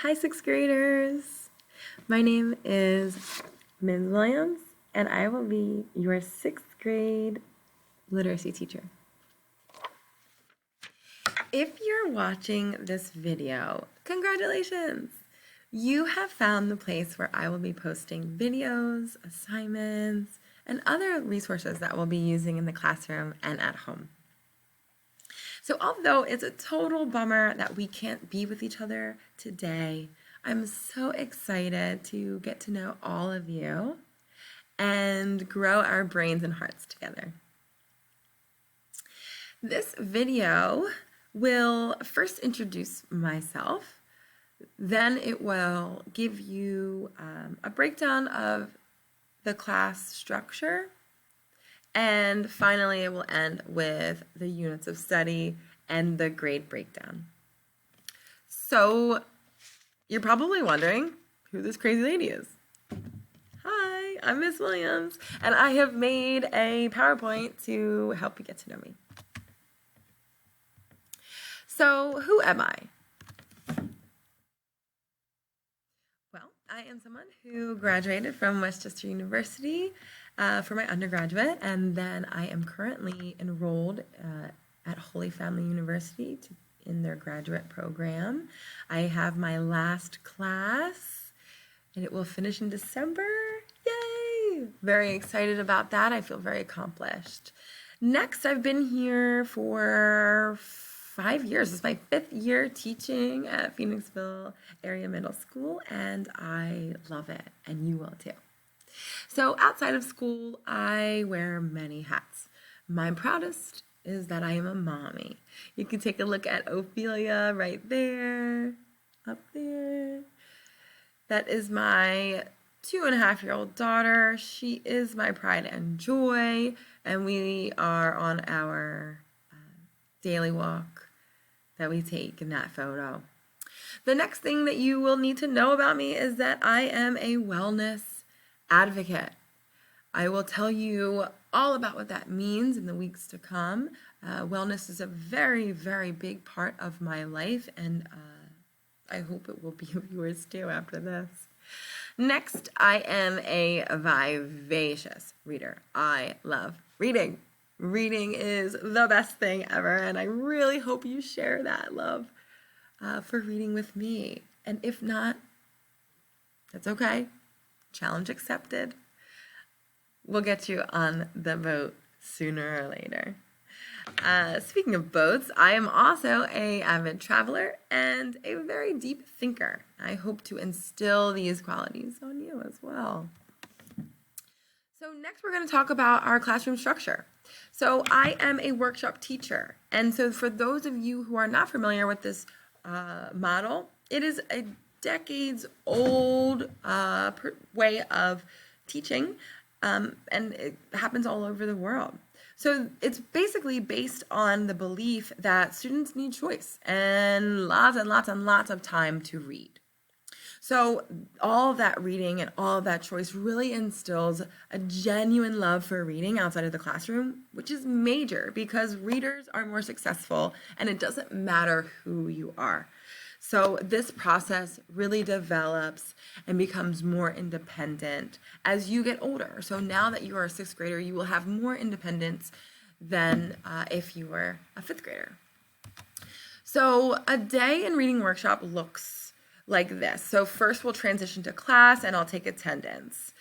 Hi, sixth graders. My name is Ms. Williams, and I will be your sixth grade literacy teacher. If you're watching this video, congratulations! You have found the place where I will be posting videos, assignments, and other resources that we'll be using in the classroom and at home. So although it's a total bummer that we can't be with each other today, I'm so excited to get to know all of you and grow our brains and hearts together. This video will first introduce myself, then it will give you a breakdown of the class structure, and finally it will end with the units of study and the grade breakdown. So you're probably wondering who this crazy lady is. Hi, I'm Miss Williams, and I have made a PowerPoint to help you get to know me. So who am I? Well, I am someone who graduated from Westchester University for my undergraduate, and then I am currently enrolled at Holy Family University in their graduate program. I have my last class, and it will finish in December. Yay! Very excited about that. I feel very accomplished. Next, I've been here for 5 years. This is my 5th year teaching at Phoenixville Area Middle School, and I love it, and you will too. So outside of school, I wear many hats. My proudest is that I am a mommy. You can take a look at Ophelia right there, up there. That is my 2.5-year-old daughter. She is my pride and joy, and we are on our daily walk that we take in that photo. The next thing that you will need to know about me is that I am a wellness advocate. I will tell you all about what that means in the weeks to come. Wellness is a very, very big part of my life, and I hope it will be of yours too after this. Next, I am a vivacious reader. I love reading. Reading is the best thing ever, and I really hope you share that love for reading with me. And if not, that's okay. Challenge accepted. We'll get you on the boat sooner or later. Speaking of boats, I am also an avid traveler and a very deep thinker. I hope to instill these qualities on you as well. So next we're going to talk about our classroom structure. So I am a workshop teacher, and so for those of you who are not familiar with this model, it is a decades-old way of teaching, and it happens all over the world. So it's basically based on the belief that students need choice and lots and lots and lots of time to read. So all of that reading and all of that choice really instills a genuine love for reading outside of the classroom, which is major because readers are more successful and it doesn't matter who you are. So this process really develops and becomes more independent as you get older. So now that you are a 6th grader, you will have more independence than if you were a 5th grader. So a day in reading workshop looks like this. So first we'll transition to class and I'll take attendance.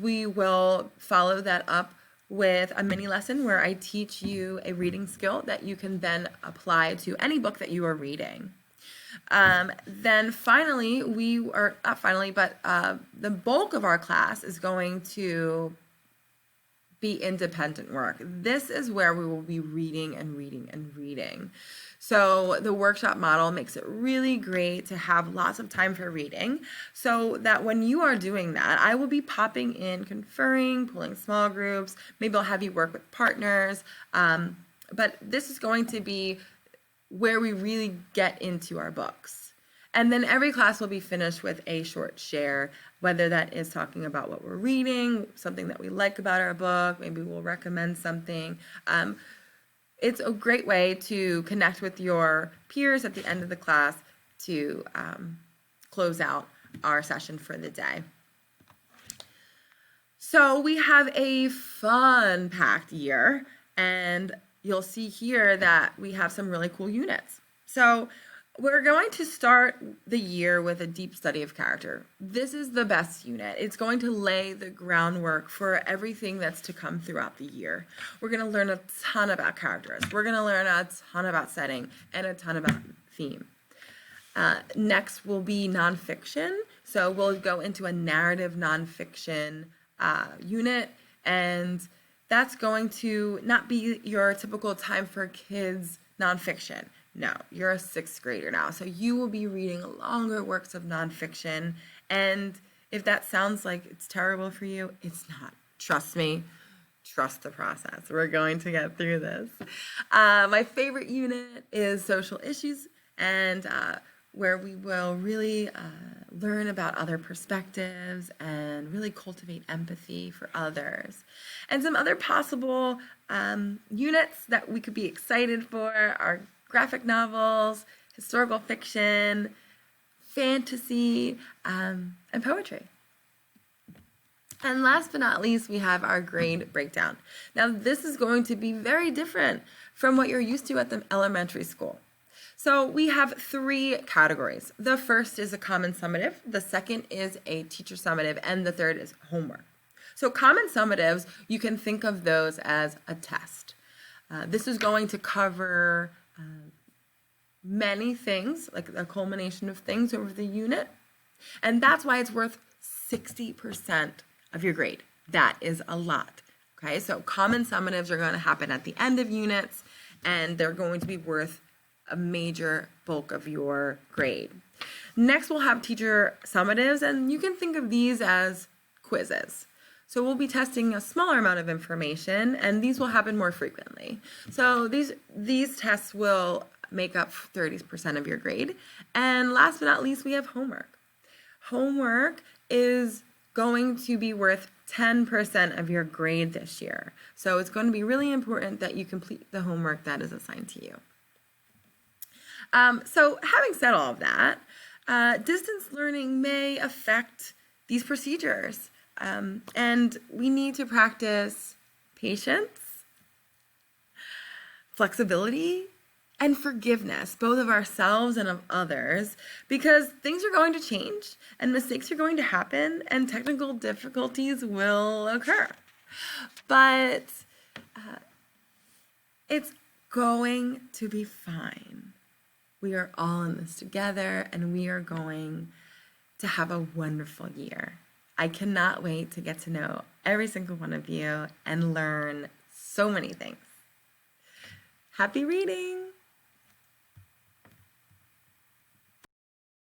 We will follow that up with a mini lesson where I teach you a reading skill that you can then apply to any book that you are reading. Then finally, the bulk of our class is going to be independent work. This is where we will be reading and reading and reading. So the workshop model makes it really great to have lots of time for reading so that when you are doing that, I will be popping in, conferring, pulling small groups. Maybe I'll have you work with partners. But this is going to be where we really get into our books. And then every class will be finished with a short share, whether that is talking about what we're reading, something that we like about our book, maybe we'll recommend something. It's a great way to connect with your peers at the end of the class to close out our session for the day. So we have a fun-packed year, and you'll see here that we have some really cool units. So we're going to start the year with a deep study of character. This is the best unit. It's going to lay the groundwork for everything that's to come throughout the year. We're going to learn a ton about characters. We're going to learn a ton about setting and a ton about theme. Next will be nonfiction. So we'll go into a narrative nonfiction unit, and that's going to not be your typical time for kids nonfiction. No, you're a 6th grader now, so you will be reading longer works of nonfiction, and if that sounds like it's terrible for you, it's not. Trust me. Trust the process. We're going to get through this. My favorite unit is social issues, and where we will really learn about other perspectives and really cultivate empathy for others. And some other possible units that we could be excited for are graphic novels, historical fiction, fantasy, and poetry. And last but not least, we have our grade breakdown. Now, this is going to be very different from what you're used to at the elementary school. So we have 3 categories. The first is a common summative, the second is a teacher summative, and the third is homework. So common summatives, you can think of those as a test. This is going to cover many things, like a culmination of things over the unit, and that's why it's worth 60% of your grade. That is a lot. Okay, so common summatives are going to happen at the end of units, and they're going to be worth a major bulk of your grade. Next, we'll have teacher summatives, and you can think of these as quizzes. So we'll be testing a smaller amount of information, and these will happen more frequently. So these tests will make up 30% of your grade. And last but not least, we have homework. Homework is going to be worth 10% of your grade this year. So it's going to be really important that you complete the homework that is assigned to you. So having said all of that, distance learning may affect these procedures. And we need to practice patience, flexibility, and forgiveness, both of ourselves and of others, because things are going to change and mistakes are going to happen and technical difficulties will occur. But it's going to be fine. We are all in this together, and we are going to have a wonderful year. I cannot wait to get to know every single one of you and learn so many things. Happy reading!